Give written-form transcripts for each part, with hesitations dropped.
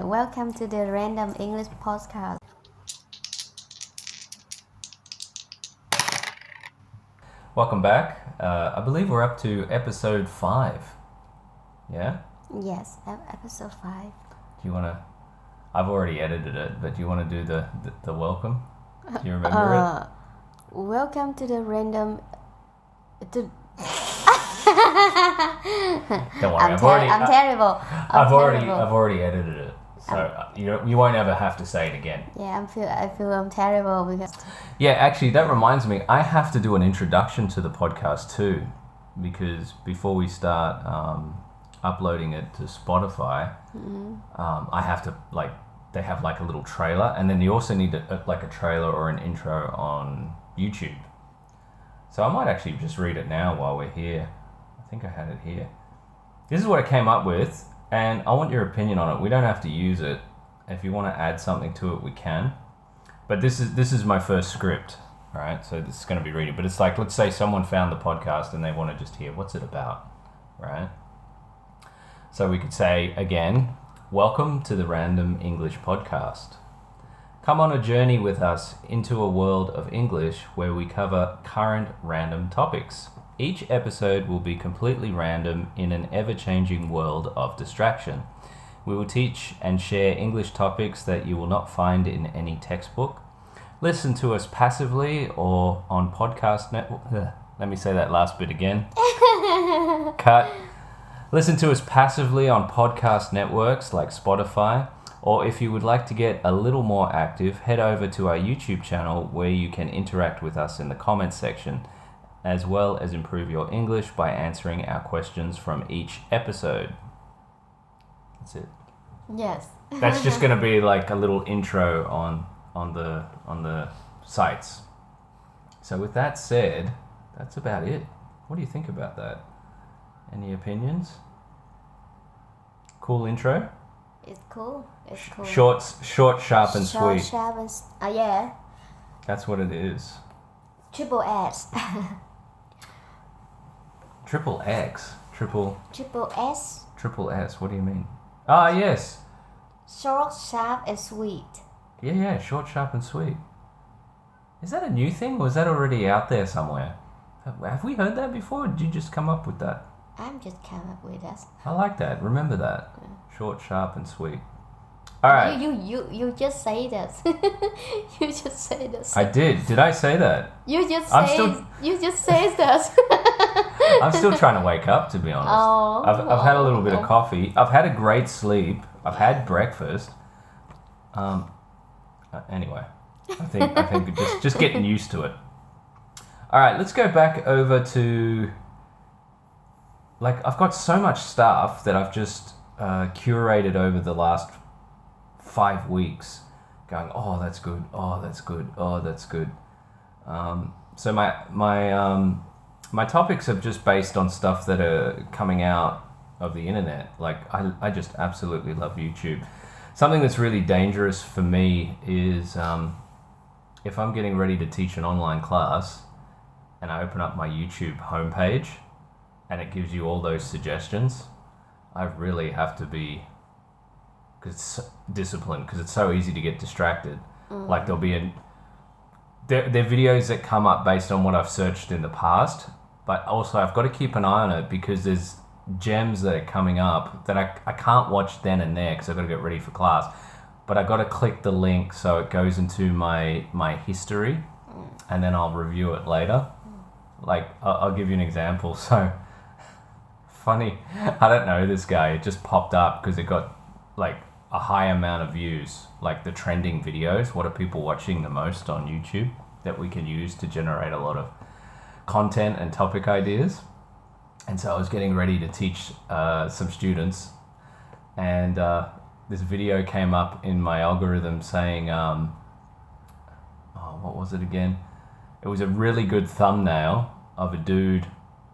Welcome to the Random English Podcast. Welcome back. I believe we're up to episode 5. Yeah? Yes, episode 5. Do you want to... I've already edited it, but do you want to do the welcome? Do you remember it? Welcome to the Random... Don't worry, I'm terrible. I've already edited it, so you won't ever have to say it again. Yeah, I feel I'm terrible because. Yeah, actually, that reminds me. I have to do an introduction to the podcast too, because before we start uploading it to Spotify, I have to they have a little trailer, and then you also need a trailer or an intro on YouTube. So I might actually just read it now while we're here. I think I had it here. This is what I came up with, and I want your opinion on it. We don't have to use it. If you want to add something to it, we can. But this is my first script, all right? So this is going to be reading. But it's like, let's say someone found the podcast and they want to just hear, what's it about, right? So we could say, again, welcome to the Random English Podcast. Come on a journey with us into a world of English where we cover current random topics. Each episode will be completely random in an ever-changing world of distraction. We will teach and share English topics that you will not find in any textbook. Listen to us passively or on podcast network. Let me say that last bit again. Cut. Listen to us passively on podcast networks like Spotify, or if you would like to get a little more active, head over to our YouTube channel where you can interact with us in the comments section, as well as improve your English by answering our questions from each episode. That's it. Yes. That's just going to be like a little intro on the sites. So with that said, that's about it. What do you think about that? Any opinions? Cool intro? It's cool. Short, sharp, and Short, sweet. sharp, and yeah. That's what it is. Triple S. Triple X. Triple S. Triple S. What do you mean? Ah, yes. Short, sharp, and sweet. Yeah. Short, sharp, and sweet. Is that a new thing, or is that already out there somewhere? Have we heard that before, or did you just come up with that? I'm just coming up with that. I like that. Remember that. Yeah. Short, sharp, and sweet. All right. You just say that. You just say that. I did. Did I say that? You just say that. I'm still trying to wake up, to be honest. I've had a little bit of coffee. I've had a great sleep. I've had breakfast. Anyway, I think just getting used to it. All right, let's go back over to I've got so much stuff that I've just curated over the last 5 weeks, going, oh, that's good, oh, that's good, oh, that's good. So my topics are just based on stuff that are coming out of the internet. I just absolutely love YouTube. Something that's really dangerous for me is if I'm getting ready to teach an online class and I open up my YouTube homepage and it gives you all those suggestions, I really have to be disciplined because it's so easy to get distracted. There'll be there are videos that come up based on what I've searched in the past, but also I've got to keep an eye on it because there's gems that are coming up that I can't watch then and there because I've got to get ready for class. But I've got to click the link so it goes into my history, and then I'll review it later. I'll give you an example. So funny, I don't know this guy. It just popped up because it got a high amount of views, the trending videos. What are people watching the most on YouTube that we can use to generate a lot of content and topic ideas? And so I was getting ready to teach some students, and this video came up in my algorithm saying, what was it again? It was a really good thumbnail of a dude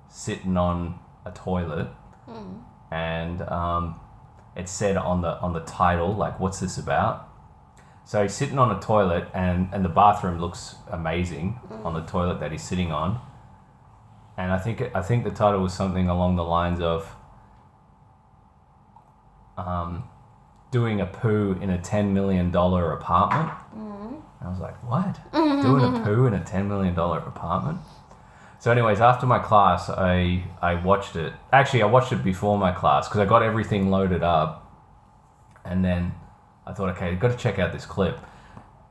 sitting on a toilet, and it said on the title, what's this about? So he's sitting on a toilet, and the bathroom looks amazing on the toilet that he's sitting on. And I think the title was something along the lines of doing a poo in a $10 million apartment. I was like, what? Doing a poo in a $10 million apartment? So anyways, after my class, I watched it. Actually, I watched it before my class because I got everything loaded up. And then I thought, okay, I've got to check out this clip.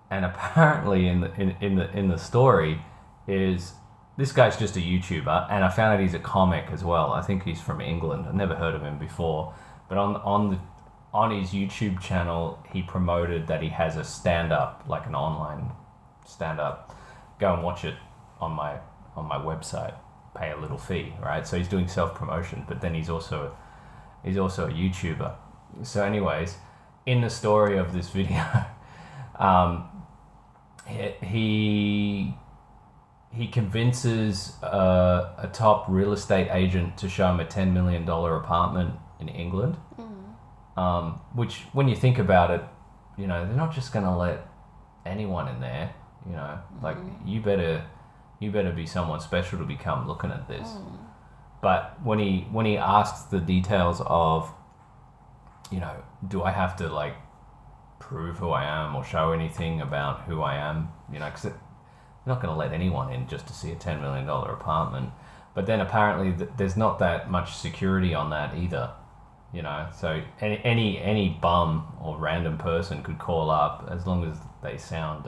And apparently in the story is this guy's just a YouTuber, and I found out he's a comic as well. I think he's from England. I've never heard of him before. But on his YouTube channel, he promoted that he has a stand-up, like an online stand-up. Go and watch it on my website. Pay a little fee, right? So he's doing self-promotion, but then he's also a YouTuber. So anyways, in the story of this video, he convinces a top real estate agent to show him a $10 million apartment in England. Which, when you think about it, you know, they're not just going to let anyone in there. You know, like you better be someone special to be come looking at this. But when he asks the details of, you know, do I have to like prove who I am or show anything about who I am? You know, because they're not going to let anyone in just to see a $10 million apartment. But then apparently there's not that much security on that either. You know, so any bum or random person could call up as long as they sound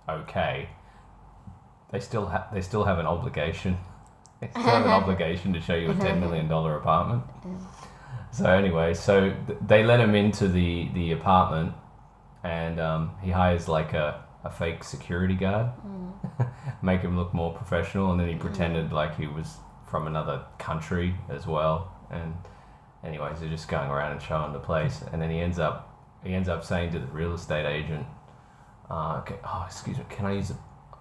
okay. They still have an obligation. They still have an obligation to show you a $10 million apartment. So anyway, they let him into the apartment, and he hires like a fake security guard, make him look more professional, and then he pretended like he was from another country as well. And anyways, they're just going around and showing the place, and then he ends up saying to the real estate agent, okay, oh, excuse me, can I use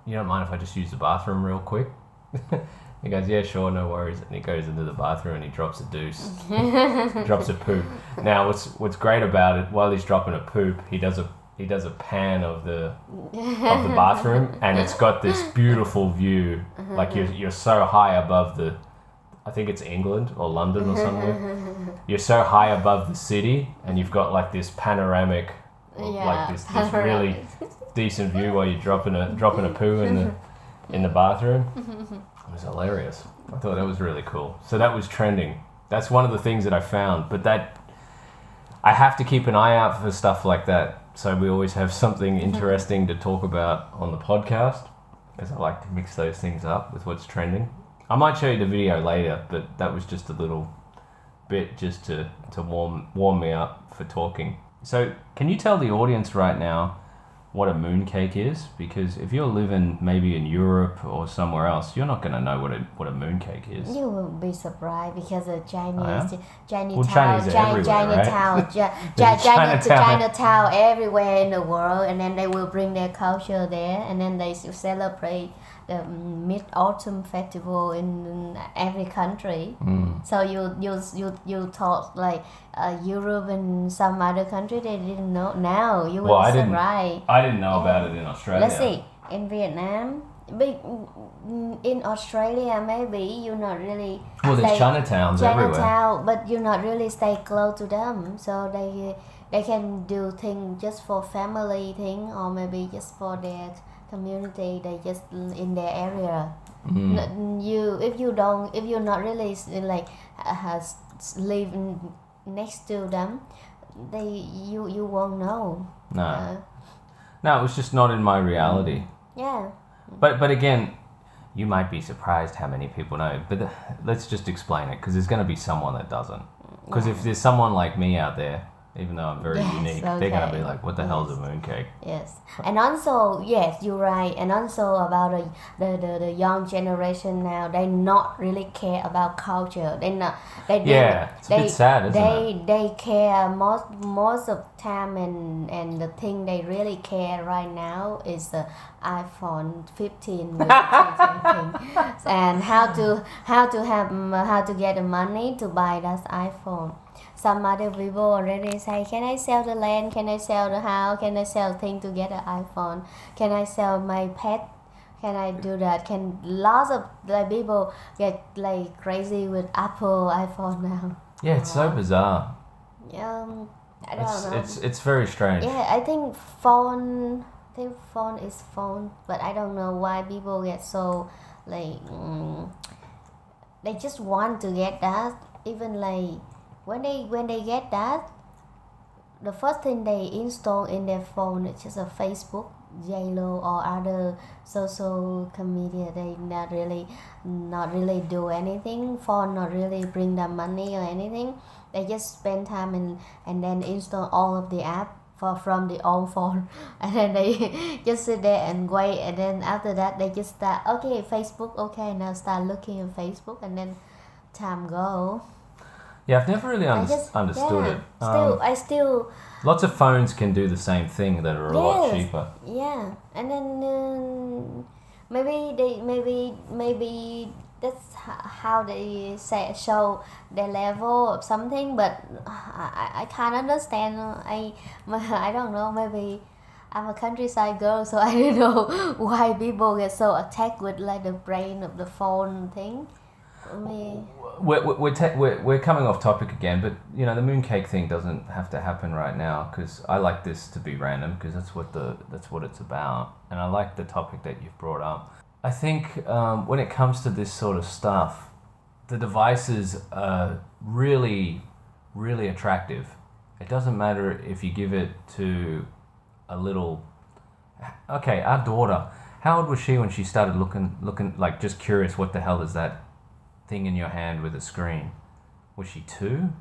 you don't mind if I just use the bathroom real quick? He goes, yeah, sure, no worries. And he goes into the bathroom and he drops a deuce, drops a poop. Now, what's great about it, while he's dropping a poop, he does a pan of the bathroom, and it's got this beautiful view. Like you're so high above I think it's England or London or somewhere. You're so high above the city, and you've got like this panoramic, like this really decent view while you're dropping a poo in the bathroom. It was hilarious. I thought that was really cool. So that was trending. That's one of the things that I found. But I have to keep an eye out for stuff like that, so we always have something interesting to talk about on the podcast, because I like to mix those things up with what's trending. I might show you the video later, but that was just a little bit just to warm me up for talking. So can you tell the audience right now what a mooncake is? Because if you're living maybe in Europe or somewhere else, you're not going to know what a mooncake is. You will be surprised because the Chinese Chinatown everywhere in the world, and then they will bring their culture there, and then they celebrate the Mid-Autumn Festival in every country. So you thought like Europe and some other country they didn't know. Now you will be surprised. I didn't know about it in Australia. Let's see, in Vietnam, in Australia maybe you're not really. Well, there's Chinatowns everywhere. But you're not really stay close to them, so they can do things just for family thing, or maybe just for their community. They just in their area. If you're not really like live next to them, you won't know. No, it was just not in my reality. Yeah. But again, you might be surprised how many people know. But let's just explain it, because there's going to be someone that doesn't. Because if there's someone like me out there, even though I'm very unique, they're going to be like, what the hell is a mooncake? Yes. And also, yes, you're right. And also about the young generation now, they not really care about culture. It's a bit sad, isn't it? They care most of the time, and the thing they really care right now is the iPhone 15 and how to get the money to buy that iPhone. Some other people already say, can I sell the land? Can I sell the house? Can I sell things to get an iPhone? Can I sell my pet? Can I do that? Lots of people get like crazy with Apple iPhone now. Yeah, it's so bizarre. I don't know. It's very strange. Yeah, I think phone is phone, but I don't know why people get so like they just want to get that. Even like when they get that, the first thing they install in their phone is just a Facebook, Yellow, or other social media. They not really do anything. Phone not really bring them money or anything. They just spend time and then install all of the app from the old phone, and then they just sit there and wait, and then after that they just start, okay, Facebook, okay, now start looking at Facebook, and then time go. Yeah, I've never really understood it. I still Lots of phones can do the same thing that are a lot cheaper. Yeah, and then maybe that's how they show their level of something, but I can't understand. I don't know. Maybe I'm a countryside girl, so I don't know why people get so attacked with like the brain of the phone thing. We're coming off topic again, but you know the mooncake thing doesn't have to happen right now because I like this to be random because that's what it's about, and I like the topic that you've brought up. I think when it comes to this sort of stuff, the devices are really, really attractive. It doesn't matter if you give it to a little. Okay, our daughter. How old was she when she started looking like just curious? What the hell is that thing in your hand with a screen? Was she 2?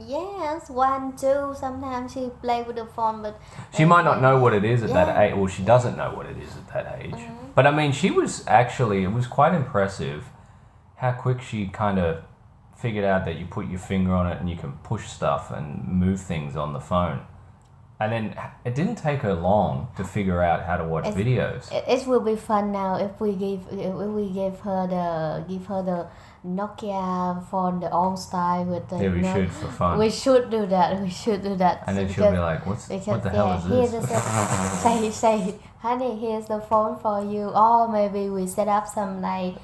Yes, 1, 2. Sometimes she play with the phone, but she might not know what it is at that age. Well, she doesn't know what it is at that age. Mm-hmm. But I mean, it was quite impressive how quick she kind of figured out that you put your finger on it and you can push stuff and move things on the phone. And then it didn't take her long to figure out how to watch videos. It will be fun now if we give her the Nokia phone, the old style with the. Yeah, we should for fun. We should do that. And then she'll be like, "What the hell is this?" Say, honey, here's the phone for you. Or maybe we set up some like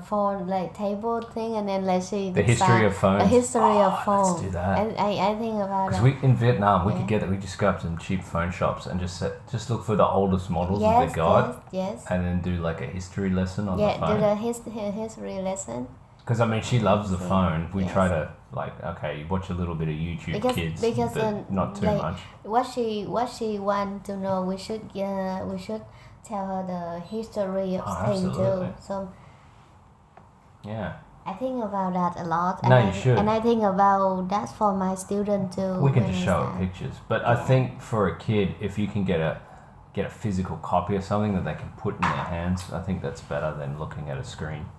phone like table thing, and then let's see the history of phones. The history of phones. Let's do that. And I think about because in Vietnam we could get it. We just go up to some cheap phone shops and just look for the oldest models that they got. Yes. And then do like a history lesson on the phone. Yeah, do the history lesson. Because I mean, she loves the phone. We try to you watch a little bit of YouTube because but not too much. What she want to know, we should tell her the history of things too. So yeah, I think about that a lot. You should. And I think about that for my student too. We can just show her pictures, but I think for a kid, if you can get a physical copy of something that they can put in their hands, I think that's better than looking at a screen.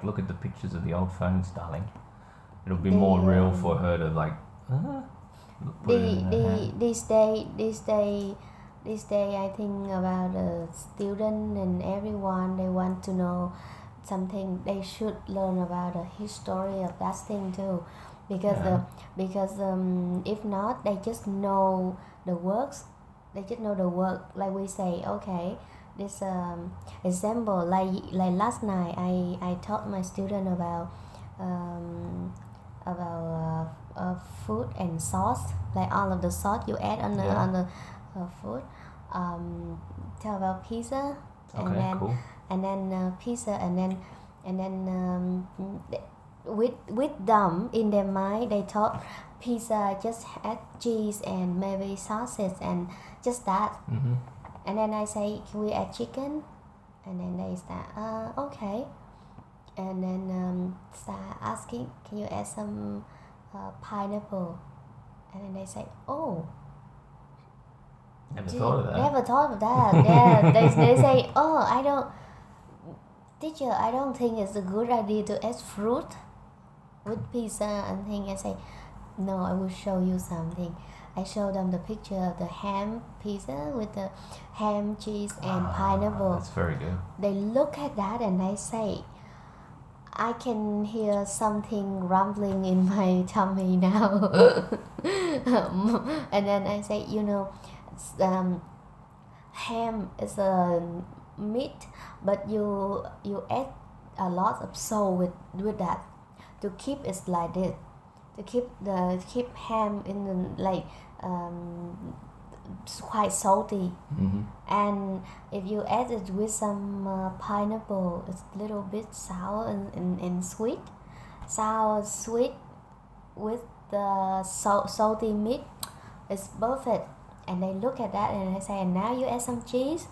Look at the pictures of the old phones, darling. It'll be more real for her to This day I think about the student and everyone. They want to know something. They should learn about the history of that thing too, because if not, they just know the works. They just know the work. Like we say, okay. This example, like last night, I taught my student about food and sauce, like all of the sauce you add on the food. Tell about pizza, and then pizza, and then with them in their mind, they thought pizza just add cheese and maybe sauces and just that. Mm-hmm. And then I say, can we add chicken? And then they start, okay. And then start asking, can you add some pineapple? And then they say, oh. Never thought of that. Never thought of that. Yeah, they say, oh, teacher, I don't think it's a good idea to add fruit with pizza and thing. I say, no, I will show you something. I show them the picture of the ham pizza with the ham, cheese, and pineapple. That's very good. They look at that and they say, I can hear something rumbling in my tummy now. And then I say, ham is a meat, but you add a lot of salt with that to keep it like this. keep ham in the like it's quite salty. And if you add it with some pineapple, it's a little bit sour and sweet, with the salty meat. It's perfect. And they look at that and they say, and now you add some cheese,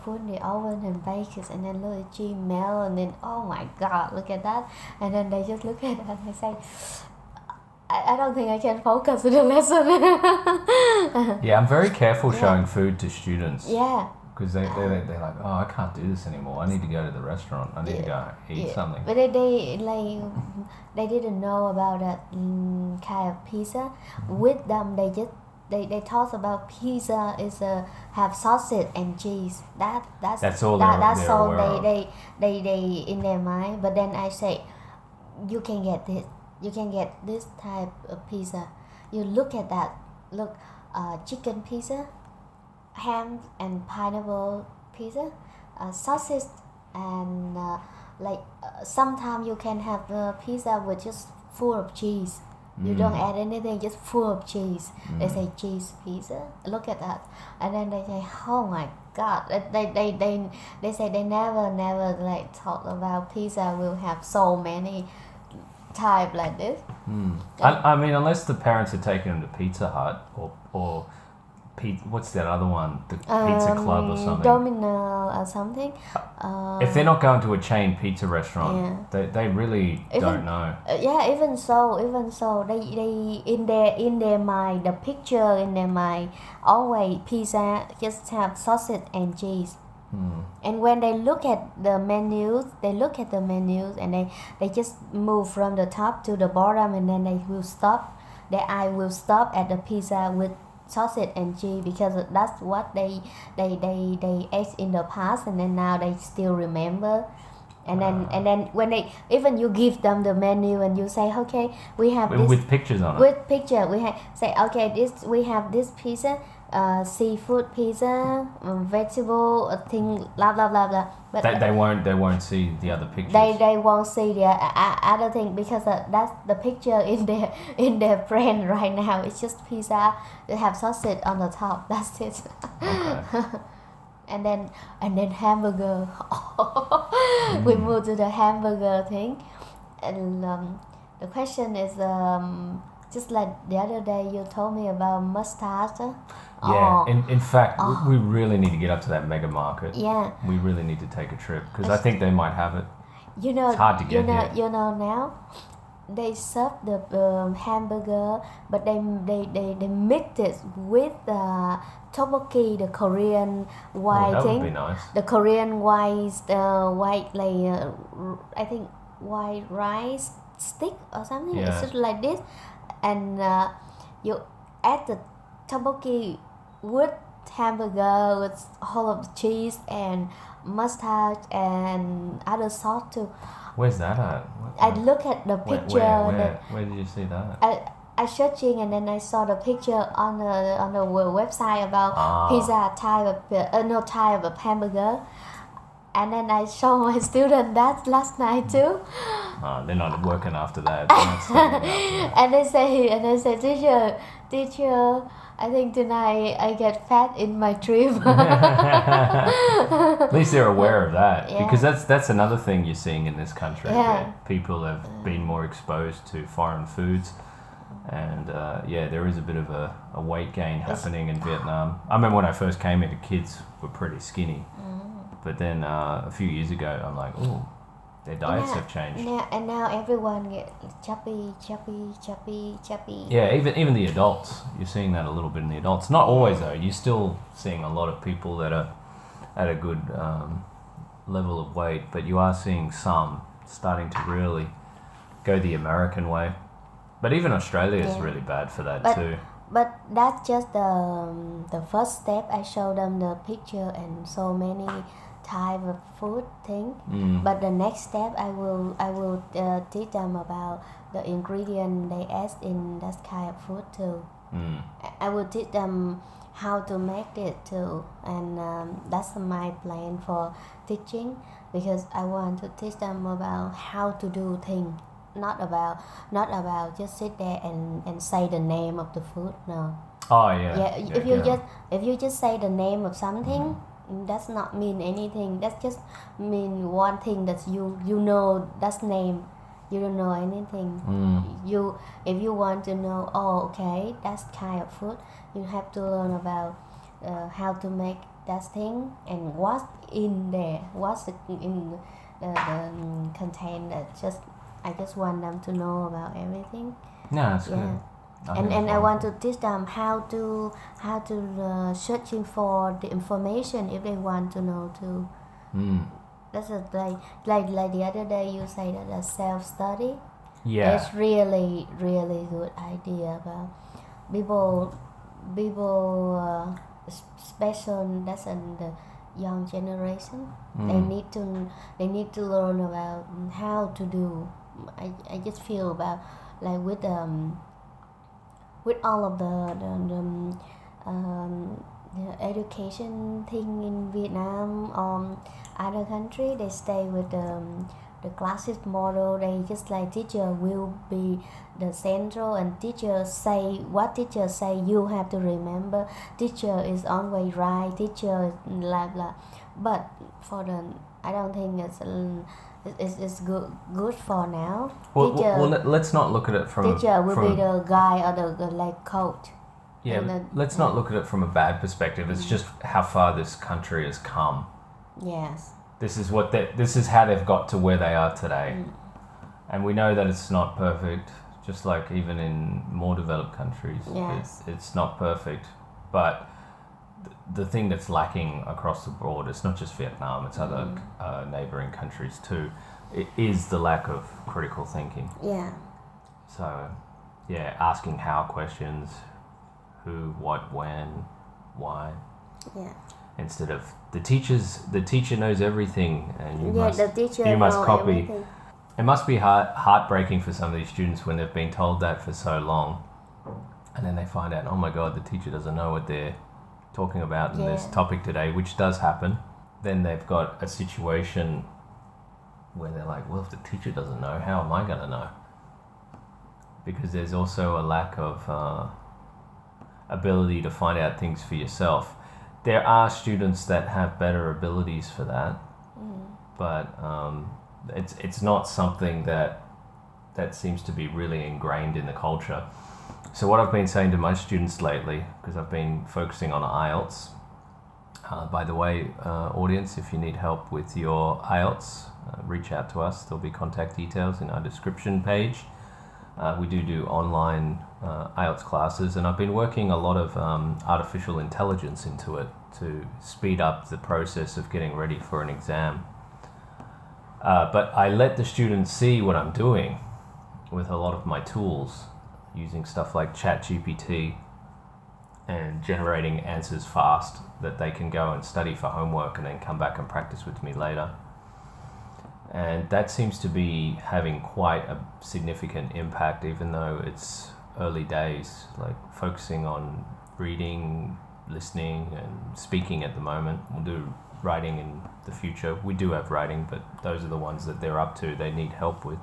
put in the oven and bake it, and then look at cheese melt, and then oh my god, look at that. And then they just look at that and they say, I don't think I can focus on the lesson. Yeah, I'm very careful showing food to students. Yeah. Because they're like, oh, I can't do this anymore. I need to go to the restaurant. I need to go eat something. But they didn't know about that kind of pizza. With them, they talk about pizza is have sausage and cheese. That's all they're aware of. They in their mind. But then I say, you can get this. You can get this type of pizza. You look at that. Look, chicken pizza, ham and pineapple pizza, sausage, and sometimes you can have a pizza with just full of cheese. You don't add anything, just full of cheese. They say cheese pizza. Look at that, and then they say, "Oh my God!" They say they never like thought about pizza will have so many type like this. I mean, unless the parents are taking them to Pizza Hut or what's that other one? The Pizza Club or something. Domino or something. If they're not going to a chain pizza restaurant, they really don't know. Even so, they in their mind, the picture in their mind, always pizza just have sausage and cheese. And when they look at the menus, and they just move from the top to the bottom, and then they will stop. Their eye will stop at the pizza with sausage and cheese, because that's what they ate in the past, and then now they still remember. And then when they even you give them the menu and you say, okay, we have this with pictures on it. With picture, we say, okay, we have this pizza, seafood pizza, vegetable thing, blah blah blah blah. But they won't see the other pictures. They won't see the other thing, because that's the picture in their brain right now. It's just pizza. They have sausage on the top. That's it. Okay. and then hamburger. We move to the hamburger thing, and the question is just like the other day you told me about mustache. Yeah, in fact, we really need to get up to that mega market. Yeah. We really need to take a trip, because I think they might have it. It's hard to get here. Now they serve the hamburger, but they mix it with the tteokbokki, the Korean white thing. That would be nice. The Korean white I think white rice stick or something. Yeah. It's just like this, and you add the tteokbokki with hamburger with whole of cheese and mustard and other sauce too. Where's that at? I look at the picture. Where did you see that? I searching, and then I saw the picture on the website about pizza type of hamburger, and then I show my student that last night too. They're not working after that. They're not studying after that. And they say, teacher, I think tonight I get fat in my trip. At least they're aware of that, because that's another thing you're seeing in this country. Yeah. People have been more exposed to foreign foods, and there is a bit of a weight gain happening in Vietnam. I remember when I first came here, the kids were pretty skinny, but then a few years ago, I'm like, oh, their diets have changed. And now everyone get chubby. Yeah, even the adults, you're seeing that a little bit in the adults. Not always though. You're still seeing a lot of people that are at a good level of weight, but you are seeing some starting to really go the American way. But even Australia is really bad for that too. But that's just the first step. I show them the picture and so many type of food thing. But the next step, I will teach them about the ingredient they add in that kind of food too. I will teach them how to make it too, and that's my plan for teaching, because I want to teach them about how to do things, not about just sit there and say the name of the food. No. Oh yeah. Yeah. If you just say the name of something, does not mean anything. That's just mean one thing that you know that's name. You don't know anything. If you want to know, oh okay, that's kind of food, you have to learn about how to make that thing and what's in there, what's in the content. I just want them to know about everything. No, that's good. And I want to teach them how to searching for the information if they want to know too. That's like the other day you say that a self-study. Yeah. It's really good idea about people special that's in the young generation. They need to learn about how to do. I just feel about like with all of the education thing in Vietnam, other country, they stay with the classic model. They just like teacher will be the central and teacher say what teacher say you have to remember. Teacher is always right. Teacher blah blah. But for the I don't think it's good for now. Well, let's not look at it from teacher will be the guy or the like coach. Yeah, let's not look at it from a bad perspective. It's just how far this country has come. Yes. This is how they've got to where they are today. And we know that it's not perfect, just like even in more developed countries. Yes. It's not perfect. But the thing that's lacking across the board, it's not just Vietnam, it's other neighboring countries too, it is the lack of critical thinking. Yeah. So, yeah, asking how questions, who, what, when, why. Yeah. Instead of the teacher knows everything and you must copy. Everything. It must be heartbreaking for some of these students when they've been told that for so long, and then they find out, oh my God, the teacher doesn't know what they're talking about in this topic today, which does happen. Then they've got a situation where they're like, well, if the teacher doesn't know, how am I going to know? Because there's also a lack of ability to find out things for yourself. There are students that have better abilities for that, but it's not something that seems to be really ingrained in the culture. So what I've been saying to my students lately, because I've been focusing on IELTS, by the way, audience, if you need help with your IELTS, reach out to us. There'll be contact details in our description page. We do online IELTS classes, and I've been working a lot of artificial intelligence into it to speed up the process of getting ready for an exam. But I let the students see what I'm doing with a lot of my tools, using stuff like ChatGPT and generating answers fast that they can go and study for homework and then come back and practice with me later. And that seems to be having quite a significant impact, even though it's early days, like focusing on reading, listening, and speaking at the moment. We'll do writing in the future. We do have writing, but those are the ones that they're up to, they need help with.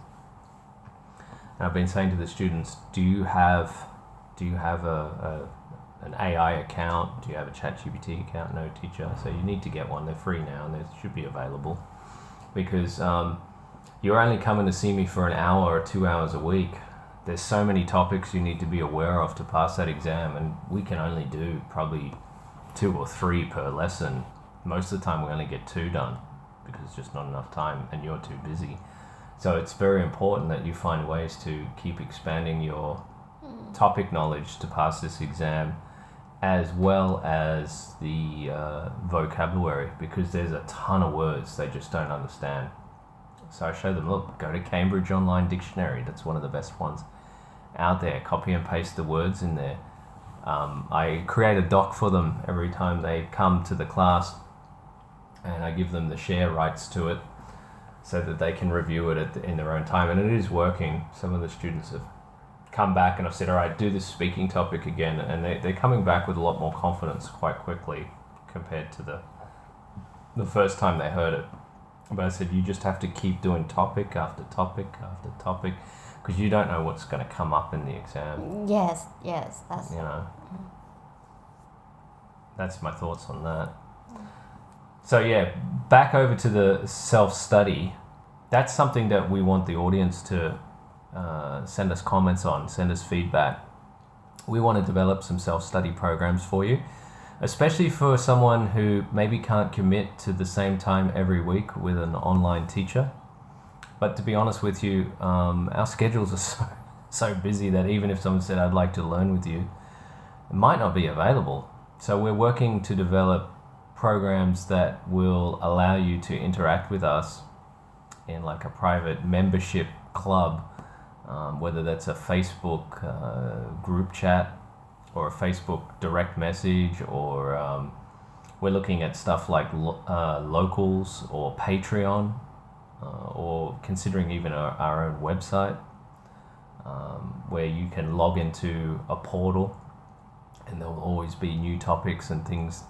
And I've been saying to the students, do you have an AI account? Do you have a ChatGPT account? No, teacher. So you need to get one. They're free now and they should be available. Because you're only coming to see me for an hour or 2 hours a week. There's so many topics you need to be aware of to pass that exam, and we can only do probably 2 or 3 per lesson. Most of the time we only get 2 done because it's just not enough time and you're too busy. So it's very important that you find ways to keep expanding your topic knowledge to pass this exam, as well as the vocabulary, because there's a ton of words they just don't understand. So I show them, look, go to Cambridge Online Dictionary. That's one of the best ones out there. Copy and paste the words in there. I create a doc for them every time they come to the class, and I give them the share rights to it so that they can review it in their own time. And it is working. Some of the students have come back and I've said, all right, do this speaking topic again, and they're coming back with a lot more confidence quite quickly compared to the first time they heard it. But I said, you just have to keep doing topic after topic after topic, because you don't know what's going to come up in the exam. Yes, that's that's my thoughts on that. So yeah, back over to the self-study. That's something that we want the audience to send us comments on, send us feedback. We want to develop some self-study programs for you, especially for someone who maybe can't commit to the same time every week with an online teacher. But to be honest with you, our schedules are so busy that even if someone said, I'd like to learn with you, it might not be available. So we're working to develop programs that will allow you to interact with us in like a private membership club, whether that's a Facebook group chat or a Facebook direct message, or we're looking at stuff like locals or Patreon, or considering even our own website, where you can log into a portal and there will always be new topics and things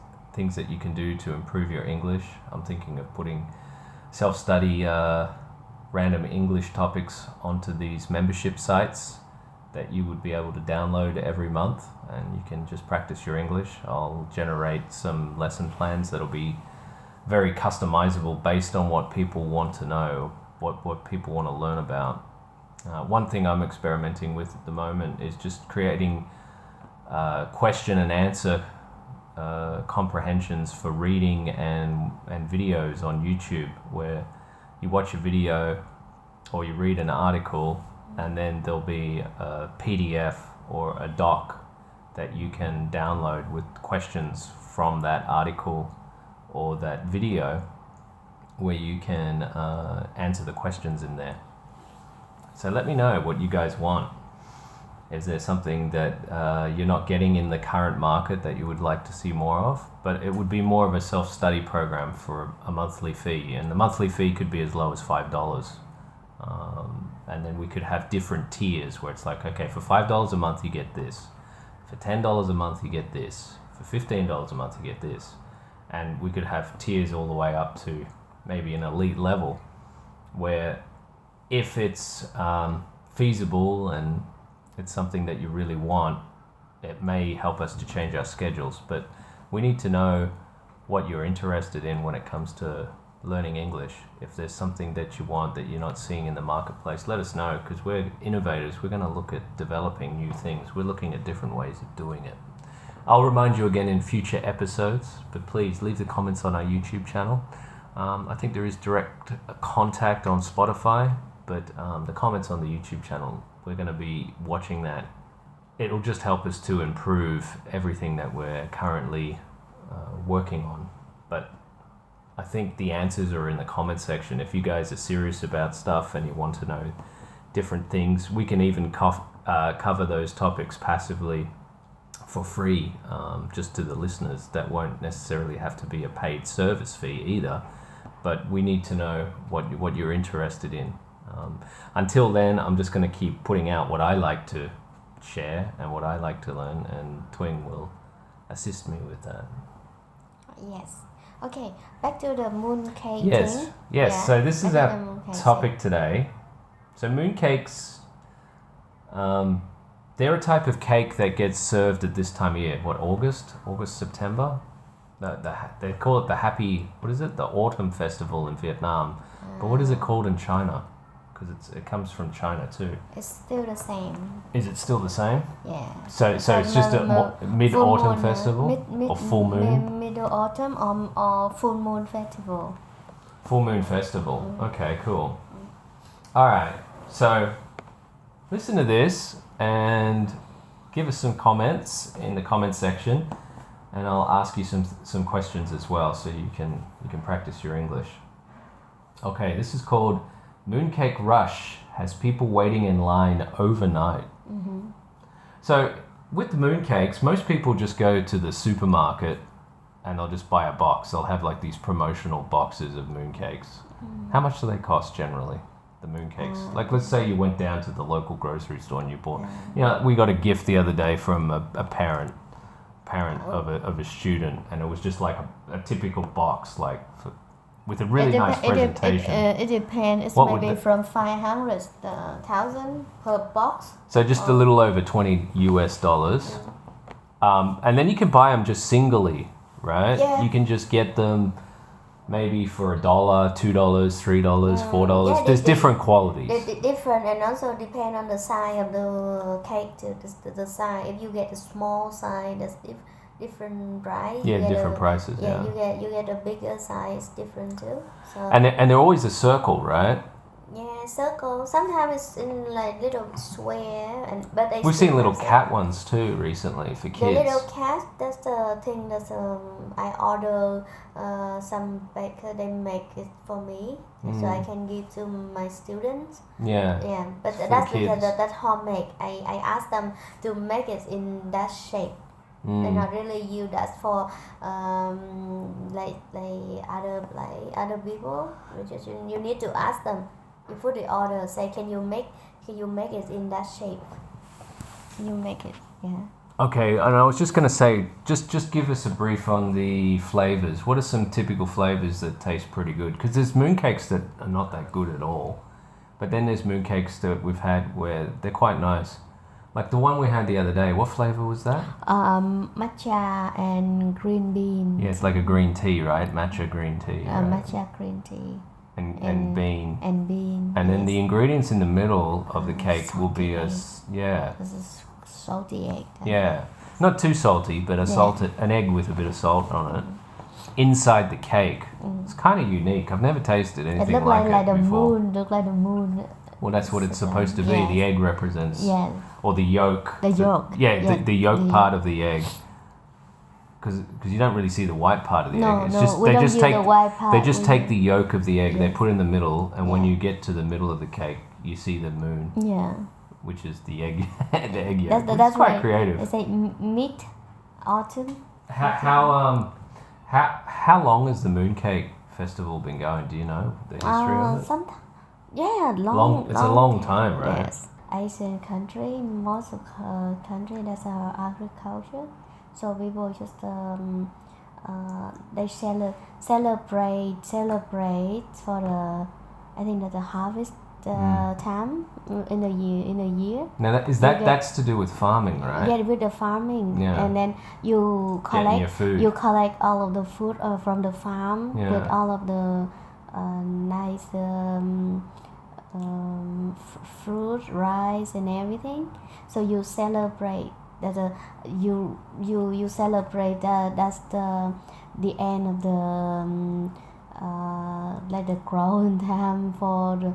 that you can do to improve your English. I'm thinking of putting self-study random English topics onto these membership sites that you would be able to download every month, and you can just practice your English. I'll generate some lesson plans that'll be very customizable based on what people want to know, what people want to learn about. One thing I'm experimenting with at the moment is just creating question and answer comprehensions for reading and videos on YouTube, where you watch a video or you read an article and then there'll be a PDF or a doc that you can download with questions from that article or that video, where you can answer the questions in there. So let me know what you guys want. Is there something that you're not getting in the current market that you would like to see more of? But it would be more of a self-study program for a monthly fee. And the monthly fee could be as low as $5. And then we could have different tiers where it's like, okay, for $5 a month you get this. For $10 a month you get this. For $15 a month you get this. And we could have tiers all the way up to maybe an elite level, where if it's feasible and it's something that you really want, it may help us to change our schedules. But we need to know what you're interested in when it comes to learning English. If there's something that you want that you're not seeing in the marketplace, let us know, because we're innovators. We're going to look at developing new things. We're looking at different ways of doing it. I'll remind you again in future episodes, but please leave the comments on our YouTube channel. I think there is direct contact on Spotify, but the comments on the YouTube channel, we're going to be watching that. It'll just help us to improve everything that we're currently working on. But I think the answers are in the comment section. If you guys are serious about stuff and you want to know different things, we can even cover those topics passively for free, just to the listeners. That won't necessarily have to be a paid service fee either, but we need to know what you're interested in. Until then, I'm just going to keep putting out what I like to share and what I like to learn, and Twing will assist me with that. Yes. Okay, back to the mooncake yes. thing. Yes, Yeah, so this is back to our the mooncake topic thing. today. So mooncakes, they're a type of cake that gets served at this time of year. What, August, September? They call it the the Autumn Festival in Vietnam. But what is it called in China? Because it comes from China too. It's still the same. Is it still the same? Yeah. So it's just a mid-autumn festival? Or full moon? Middle autumn or full moon festival. Full moon festival. Okay, cool. All right. So listen to this and give us some comments in the comment section, and I'll ask you some questions as well, so you can practice your English. Okay, this is called Mooncake Rush. Has people waiting in line overnight. Mm-hmm. So with the mooncakes, most people just go to the supermarket and they'll just buy a box. They'll have like these promotional boxes of mooncakes. Mm. How much do they cost generally, the mooncakes? Like, let's say you went down to the local grocery store and you bought, we got a gift the other day from a parent of a student, and it was just like a typical box, like for with a really nice presentation. It depends. It's What would maybe from 500,000 per box. So just a little over $20 US. And then you can buy them just singly, right? Yeah. You can just get them maybe for $1, $2, $3, $4. Yeah, There's different qualities. They're different, and also depend on the size of the cake too. The size. If you get a small size, that's different price. Yeah, different prices. Yeah, you get a bigger size, different too. So and they're always a circle, right? yeah, circle. Sometimes it's in like little square, but they. We've seen little cat ones too recently for kids. The little cat. That's the thing. That's I order some baker. They make it for me, so I can give to my students. Yeah. Yeah, but For that's kids. because that's homemade. I asked them to make it in that shape. They're not really use that for like other people. Which you need to ask them. You put the order. Say, can you make it in that shape? Can you make it? Yeah. Okay, and I was just going to say, just give us a brief on the flavors. What are some typical flavors that taste pretty good? Because there's mooncakes that are not that good at all, but then there's mooncakes that we've had where they're quite nice. Like the one we had the other day, what flavor was that? Matcha and green bean. Yeah, it's like a green tea, right? Matcha green tea. Right? Matcha green tea. And bean. And bean. And then the ingredients in the middle of the cake will be This is salty egg. Yeah, not too salty, but an egg with a bit of salt on it. Inside the cake. It's kind of unique. I've never tasted anything it like it before. Look like the moon. Well, that's what it's supposed to be. Yes. The egg represents, Yes. or the yolk. The yolk. The yolk part of the egg. Because you don't really see the white part of the egg. It's just we don't use the white part. They just take the yolk of the egg. They Yes. put it in the middle, and when you get to the middle of the cake, you see the moon. Yeah. Which is the egg, the egg yolk. That's quite right. creative. It's like mid autumn. How long has the mooncake festival been going? Do you know the history of it? Long. It's a long time, right? Yes. Asian country, most of country that's our agriculture. So people just they celebrate for the I think that the harvest time in a year. Now that's to do with farming, right? Yeah, with the farming. Yeah. And then you Getting your food. collect all of the food from the farm Yeah. with all of the nice fruit, rice, and everything. So you celebrate that you celebrate that's the end of the like the growing time for the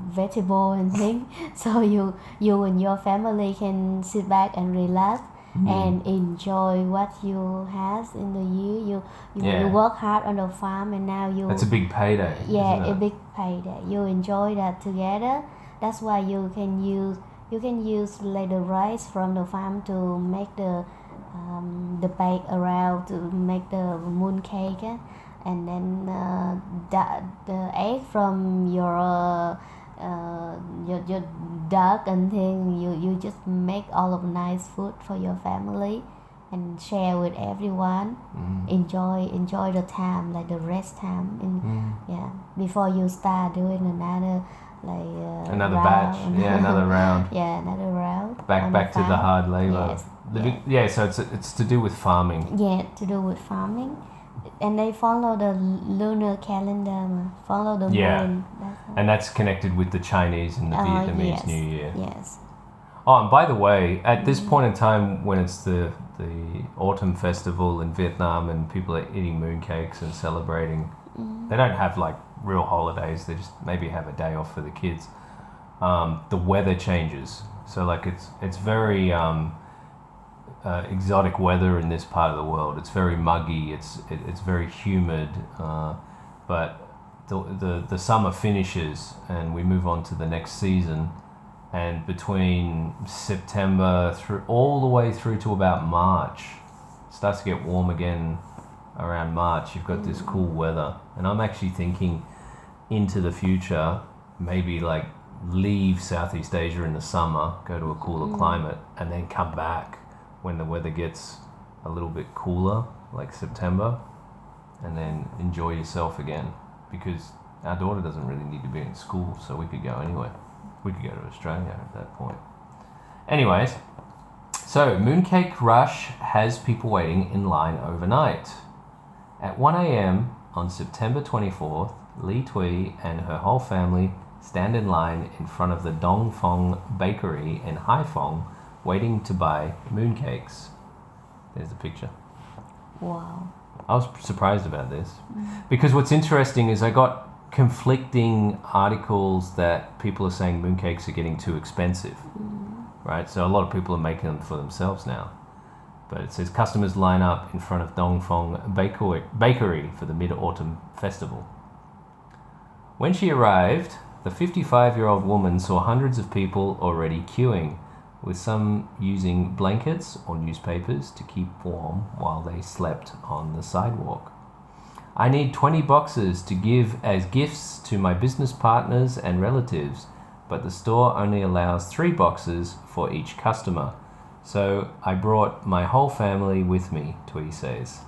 vegetable and thing. So you and your family can sit back and relax and enjoy what you have in the year. You work hard on the farm, and now you. That's a big payday. Yeah, isn't it? a big payday. You enjoy that together. That's why you can use like the rice from the farm to make the bake around to make the moon cake, and then the egg from your duck and thing. You just make all of nice food for your family and share with everyone. Enjoy the time, like the rest time. Before you start doing another another round. batch. Yeah, another round. Yeah, another round. Back to the hard labor. Yes. So it's to do with farming. Yeah, to do with farming, and they follow the lunar calendar. Follow the moon. And that's connected with the Chinese and the Vietnamese New Year. Yes. Oh, and by the way, at this point in time, when it's the autumn festival in Vietnam and people are eating mooncakes and celebrating, they don't have like real holidays. They just maybe have a day off for the kids. The weather changes, so like it's very exotic weather in this part of the world. It's very muggy. It's very humid, but the summer finishes and we move on to the next season. And between September through all the way through to about March, it starts to get warm again. Around March, you've got this cool weather, and I'm actually thinking into the future, maybe like leave Southeast Asia in the summer, go to a cooler climate, and then come back when the weather gets a little bit cooler, like September, and then enjoy yourself again. because our daughter doesn't really need to be in school, so we could go anywhere. We could go to Australia at that point. Anyways, so Mooncake Rush has people waiting in line overnight. At 1 a.m. on September 24th, Li Tui and her whole family stand in line in front of the Dongfeng Bakery in Haiphong, waiting to buy mooncakes. There's the picture. Wow. I was surprised about this because what's interesting is I got conflicting articles that people are saying mooncakes are getting too expensive, right? So a lot of people are making them for themselves now. But it says customers line up in front of Dongfeng Bakery for the Mid-Autumn Festival. When she arrived, the 55-year-old woman saw hundreds of people already queuing, with some using blankets or newspapers to keep warm while they slept on the sidewalk. I need 20 boxes to give as gifts to my business partners and relatives, but the store only allows 3 boxes for each customer. So I brought my whole family with me, Tui says.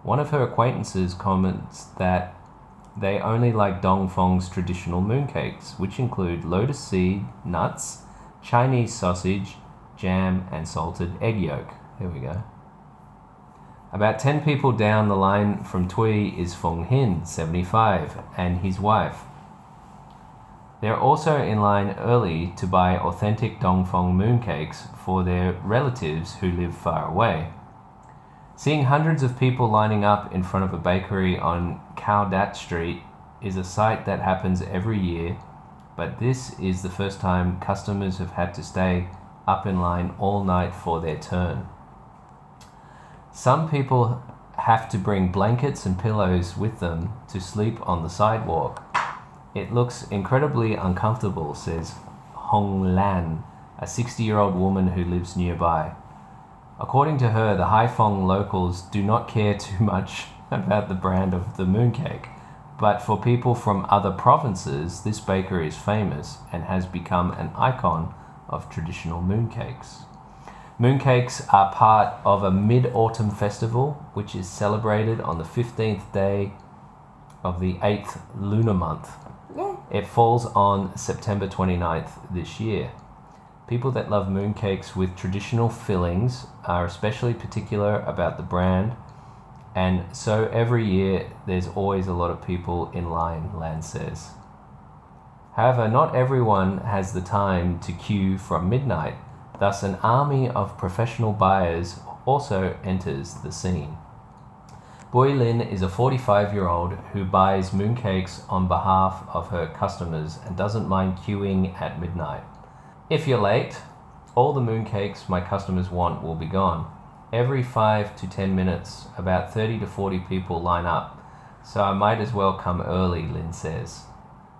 One of her acquaintances comments that they only like Dongfeng's traditional mooncakes, which include lotus seed, nuts, Chinese sausage, jam, and salted egg yolk. There we go. About 10 people down the line from Tui is Feng Hin, 75, and his wife. They're also in line early to buy authentic Dongfeng mooncakes for their relatives who live far away. Seeing hundreds of people lining up in front of a bakery on Cao Dat Street is a sight that happens every year, but this is the first time customers have had to stay up in line all night for their turn. Some people have to bring blankets and pillows with them to sleep on the sidewalk. It looks incredibly uncomfortable, says Hong Lan, a 60-year-old woman who lives nearby. According to her, the Haiphong locals do not care too much about the brand of the mooncake, but for people from other provinces, this bakery is famous and has become an icon of traditional mooncakes. Mooncakes are part of a Mid-Autumn Festival, which is celebrated on the 15th day of the 8th lunar month. Yeah. It falls on September 29th this year. People that love mooncakes with traditional fillings are especially particular about the brand, and so every year there's always a lot of people in line, Lan says. However, not everyone has the time to queue from midnight, thus an army of professional buyers also enters the scene. Boi Lin is a 45-year-old who buys mooncakes on behalf of her customers and doesn't mind queuing at midnight. If you're late, all the mooncakes my customers want will be gone. Every 5 to 10 minutes, about 30 to 40 people line up, so I might as well come early, Lin says.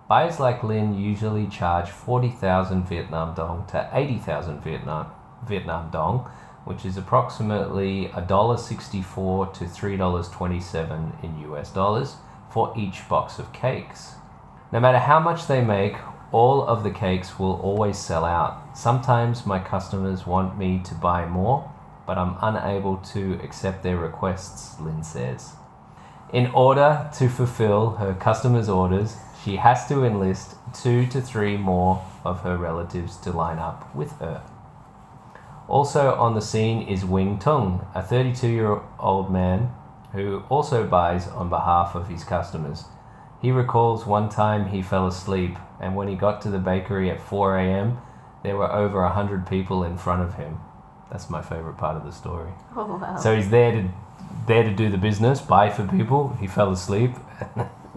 Buyers like Lin usually charge 40,000 Vietnam dong to 80,000 Vietnam dong, which is approximately $1.64 to $3.27 in US dollars for each box of cakes. No matter how much they make, all of the cakes will always sell out. Sometimes my customers want me to buy more, but I'm unable to accept their requests, Lin says. In order to fulfill her customers' orders, she has to enlist 2 to 3 more of her relatives to line up with her. Also on the scene is Wing Tung, a 32-year-old man who also buys on behalf of his customers. He recalls one time he fell asleep, and when he got to the bakery at 4 a.m., there were over 100 people in front of him. That's my favorite part of the story. Oh, wow. So he's there to do the business, buy for people. He fell asleep,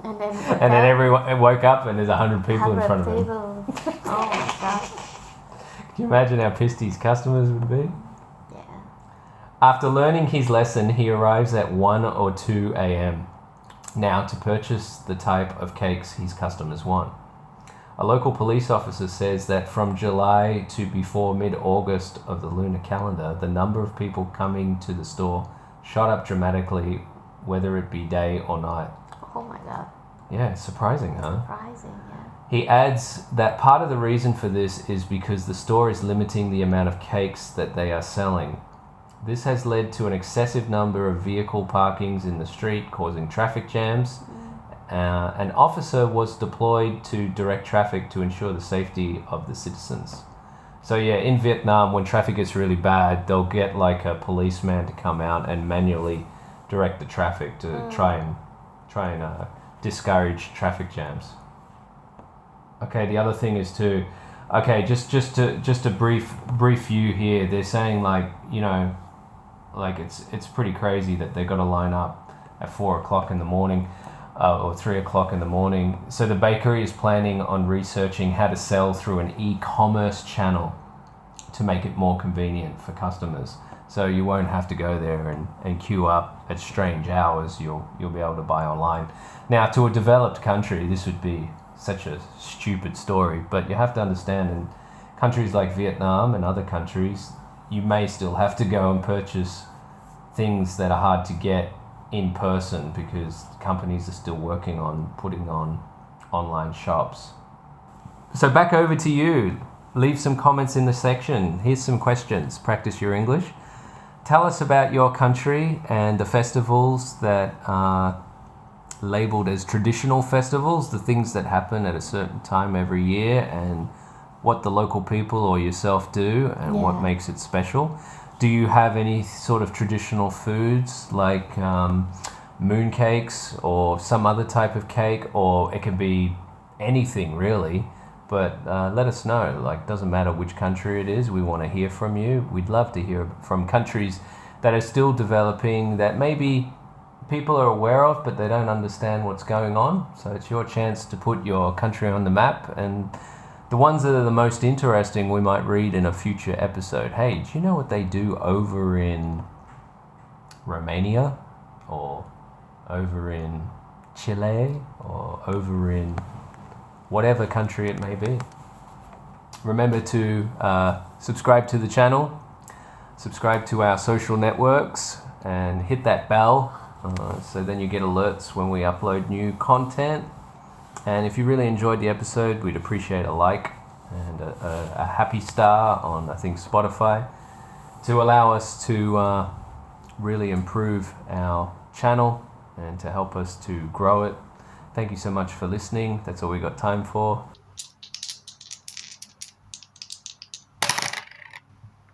And then, then everyone woke up and there's 100 people in front of him. Oh my god. Can you imagine how pissed his customers would be? Yeah. After learning his lesson, he arrives at 1 or 2 a.m. now to purchase the type of cakes his customers want. A local police officer says that from July to before mid-August of the lunar calendar, the number of people coming to the store shot up dramatically, whether it be day or night. Oh my god. Yeah, surprising, huh? Surprising, yeah. He adds that part of the reason for this is because the store is limiting the amount of cakes that they are selling. This has led to an excessive number of vehicle parkings in the street, causing traffic jams, An officer was deployed to direct traffic to ensure the safety of the citizens. So yeah, in Vietnam, when traffic gets really bad, they'll get like a policeman to come out and manually direct the traffic to try and discourage traffic jams. Okay, the other thing is to, okay, just a brief view here. They're saying like, you know, like it's pretty crazy that they got to line up at 4 o'clock in the morning. Or 3 o'clock in the morning. So the bakery is planning on researching how to sell through an e-commerce channel to make it more convenient for customers. So you won't have to go there and queue up at strange hours. You'll be able to buy online. Now, to a developed country, this would be such a stupid story, but you have to understand in countries like Vietnam and other countries, you may still have to go and purchase things that are hard to get in person because companies are still working on putting on online shops. So back over to you. Leave some comments in the section. Here's some questions. Practice your English. Tell us about your country and the festivals that are labeled as traditional festivals, the things that happen at a certain time every year, and what the local people or yourself do and what makes it special. Do you have any sort of traditional foods like mooncakes or some other type of cake, or it can be anything really, but let us know. Like, doesn't matter which country it is, we want to hear from you. We'd love to hear from countries that are still developing, that maybe people are aware of but they don't understand what's going on. So it's your chance to put your country on the map, and the ones that are the most interesting we might read in a future episode. Hey, do you know what they do over in Romania, or over in Chile, or over in whatever country it may be? Remember to subscribe to the channel, subscribe to our social networks, and hit that bell so then you get alerts when we upload new content. And if you really enjoyed the episode, we'd appreciate a like and a happy star on, I think, Spotify, to allow us to really improve our channel and to help us to grow it. Thank you so much for listening. That's all we got time for.